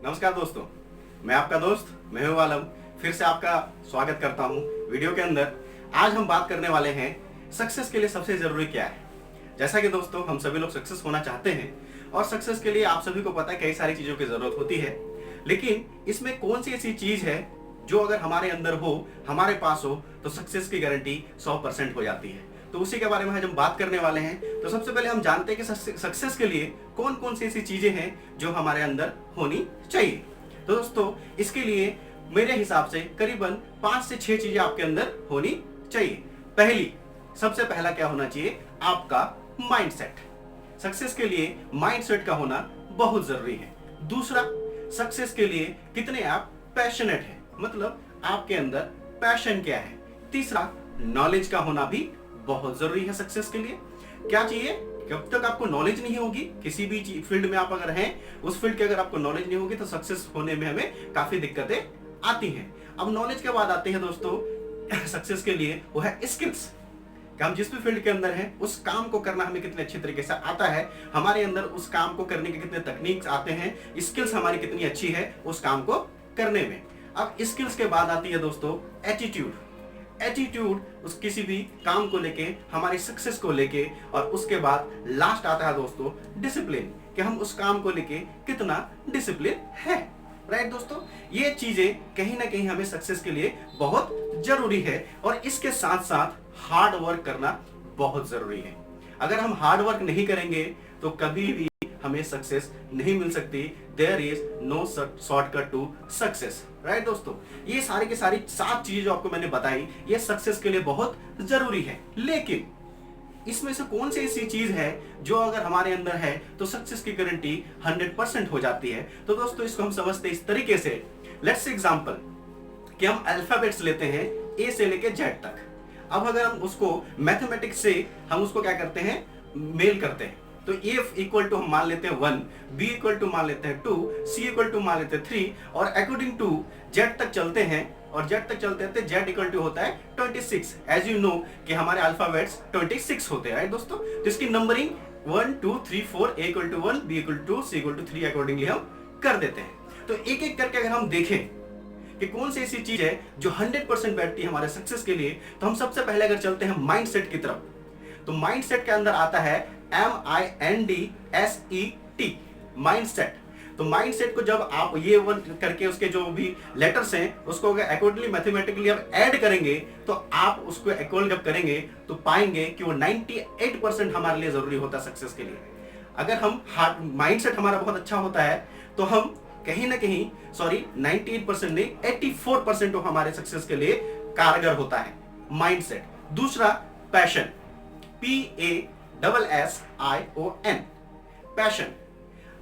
नमस्कार दोस्तों, मैं आपका दोस्त मेहुल आलम फिर से आपका स्वागत करता हूं वीडियो के अंदर। आज हम बात करने वाले हैं सक्सेस के लिए सबसे जरूरी क्या है। जैसा कि दोस्तों हम सभी लोग सक्सेस होना चाहते हैं और सक्सेस के लिए आप सभी को पता है कई सारी चीजों की जरूरत होती है, लेकिन इसमें कौन सी ऐसी चीज है जो अगर हमारे अंदर हो, हमारे पास हो, तो सक्सेस की गारंटी 100% हो जाती है। तो उसी के बारे में आज हम बात करने वाले हैं। तो सबसे पहले हम जानते हैं कि सक्सेस के लिए कौन कौन सी ऐसी चीजें हैं जो हमारे अंदर होनी चाहिए। तो दोस्तों इसके लिए मेरे हिसाब से करीबन 5 से 6 चीजें आपके अंदर होनी चाहिए। सबसे पहला क्या होना चाहिए? आपका माइंडसेट। सक्सेस के लिए माइंडसेट का होना बहुत जरूरी है। दूसरा, सक्सेस के लिए कितने आप पैशनेट हैं, मतलब आपके अंदर पैशन क्या है। तीसरा, नॉलेज का होना भी बहुत जरूरी है सक्सेस के लिए। क्या चाहिए? जब तक आपको नॉलेज नहीं होगी, किसी भी फील्ड में आप अगर हैं, उस फील्ड की अगर आपको नॉलेज नहीं होगी तो सक्सेस होने में हमें काफी दिक्कतें आती हैं। अब नॉलेज के बाद आते हैं दोस्तों सक्सेस के लिए, वो है स्किल्स। कि हम जिस भी फील्ड के अंदर हैं उस काम को करना हमें कितने अच्छे तरीके से आता है, हमारे अंदर उस काम को करने के कितने तकनीक्स आते हैं, स्किल्स हमारी कितनी अच्छी है उस काम को करने में। अब स्किल्स के बाद आती है दोस्तों एटीट्यूड। एटीट्यूड उस किसी भी काम को लेके, हमारी सक्सेस को लेके, और उसके बाद लास्ट आता है दोस्तों डिसिप्लिन, कि हम उस काम को लेके कितना डिसिप्लिन है। राइट दोस्तों, ये चीजें कहीं ना कहीं हमें सक्सेस के लिए बहुत जरूरी है, और इसके साथ साथ हार्ड वर्क करना बहुत जरूरी है। अगर हम हार्ड वर्क नहीं करेंगे तो कभी भी हमें सक्सेस नहीं मिल सकती। There is no shortcut to success. Right दोस्तों, ये सारी की सारी 7 चीजें जो आपको मैंने बताई, ये सक्सेस के लिए बहुत जरूरी है। लेकिन इसमें से कौन सी ऐसी चीज है जो अगर हमारे अंदर है तो सक्सेस की गारंटी 100% हो जाती है। तो दोस्तों इसको हम समझते इस तरीके से। लेट्स एग्जांपल कि हम अल्फाबेट्स लेते हैं ए से लेके जेड तक। अब अगर हम उसको मैथमेटिक्स से हम उसको क्या करते हैं, मेल करते हैं। तो ए इक्वल टू हम मान लेते हैं 1, बी इक्वल टू मान लेते हैं 2, सी इक्वल टू मान लेते हैं 3, और अकॉर्डिंग टू जेड तक चलते हैं, और जेड तक चलते हैं जेड इक्वल टू होता है 26। एज यू नो कि हमारे अल्फाबेट्स 26 होते हैं। राइट दोस्तों, तो इसकी numbering 1 2 3 4, A equal to 1, B equal to 2, C equal to 3 accordingly हम कर देते हैं। तो एक एक करके अगर हम देखें कि कौन सी ऐसी चीज है जो 100% बैठती है हमारे सक्सेस के लिए, तो हम सबसे पहले अगर चलते हैं माइंडसेट की तरफ, तो माइंडसेट के अंदर आता है MINDSET, माइंडसेट। तो माइंडसेट को जब आप ये वन करके उसके जो भी लेटर्स हैं उसको अगर अकॉर्डिंगली मैथमेटिकली आप ऐड करेंगे, तो आप उसको इक्वल जब करेंगे तो पाएंगे कि वो 98% हमारे लिए जरूरी होता है सक्सेस के लिए। अगर हम माइंडसेट हमारा बहुत अच्छा होता है तो हम कहीं ना कहीं 98% नहीं 84% हमारे सक्सेस के लिए कारगर होता है माइंडसेट। दूसरा, पैशन, PASSION, पैशन।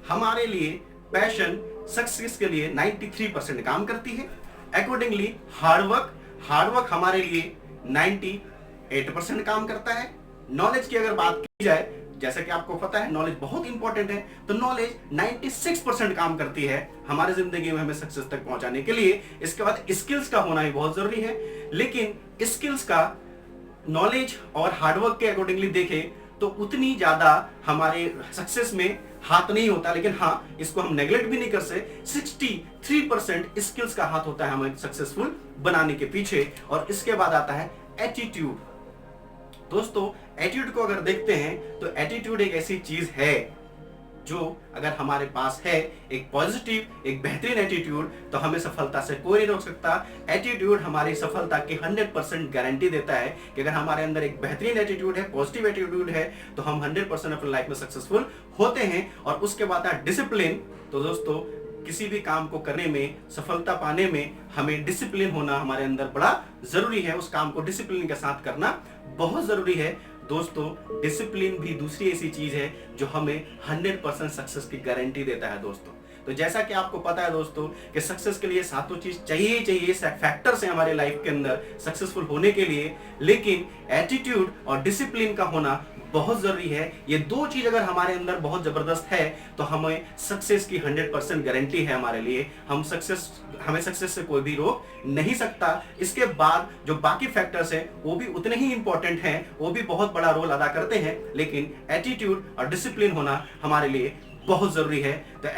हमारे लिए पैशन सक्सेस के लिए 93% काम करती है। अकॉर्डिंगली हार्डवर्क हमारे लिए 98% काम करता है। नॉलेज की अगर बात की जाए, जैसा कि आपको पता है नॉलेज बहुत इंपॉर्टेंट है, तो नॉलेज 96% काम करती है हमारे जिंदगी में हमें सक्सेस तक पहुंचाने के लिए। इसके बाद स्किल्स का होना भी बहुत जरूरी है, लेकिन स्किल्स का नॉलेज और हार्डवर्क के अकॉर्डिंगली देखें तो उतनी ज्यादा हमारे सक्सेस में हाथ नहीं होता। लेकिन हाँ, इसको हम नेग्लेक्ट भी नहीं कर सकते, 63% स्किल्स का हाथ होता है हमें सक्सेसफुल बनाने के पीछे। और इसके बाद आता है एटीट्यूड। दोस्तों एटीट्यूड को अगर देखते हैं तो एटीट्यूड एक ऐसी चीज है जो अगर हमारे पास है, एक पॉजिटिव, एक बेहतरीन एटीट्यूड, तो हमें सफलता से कोई नहीं रोक सकता। एटीट्यूड हमारी सफलता की 100% गारंटी देता है कि अगर हमारे अंदर एक बेहतरीन एटीट्यूड है, पॉजिटिव एटीट्यूड है, तो हम 100% अपनी लाइफ में सक्सेसफुल होते हैं। और उसके बाद है डिसिप्लिन। तो दोस्तों किसी भी काम को करने में, सफलता पाने में हमें डिसिप्लिन होना हमारे अंदर बड़ा जरूरी है। उस काम को डिसिप्लिन के साथ करना बहुत जरूरी है। दोस्तों डिसिप्लिन भी दूसरी ऐसी चीज है जो हमें 100% सक्सेस की गारंटी देता है दोस्तों। तो जैसा कि आपको पता है दोस्तों कि सक्सेस के लिए सातों चीज चाहिए ही चाहिए, फैक्टर्स हैं हमारे लाइफ के अंदर सक्सेसफुल होने के लिए, लेकिन एटीट्यूड और डिसिप्लिन का होना बहुत जरूरी है। ये 2 चीज अगर हमारे अंदर बहुत जबरदस्त है तो हमें सक्सेस की 100% गारंटी है हमारे लिए। हमें सक्सेस से कोई भी रोक नहीं सकता। इसके बाद जो बाकी फैक्टर्स हैं वो भी उतने ही इंपॉर्टेंट हैं, वो भी बहुत बड़ा रोल अदा करते हैं, लेकिन एटीट्यूड और डिसिप्लिन होना हमारे लिए बहुत जरूरी है। तो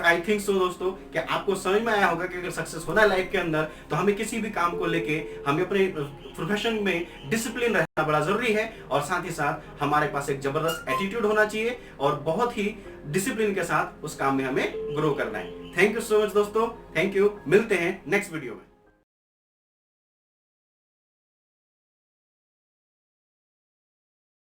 आई थिंक सो दोस्तों कि आपको समझ में आया होगा कि अगर सक्सेस होना है लाइफ के अंदर तो हमें किसी भी काम को लेके हमें अपने प्रोफेशन में डिसिप्लिन रहना बड़ा जरूरी है, और साथ ही साथ हमारे पास एक जबरदस्त एटीट्यूड होना चाहिए और बहुत ही डिसिप्लिन के साथ उस काम में हमें ग्रो करना है। थैंक यू सो मच दोस्तों, थैंक यू। मिलते हैं नेक्स्ट वीडियो में।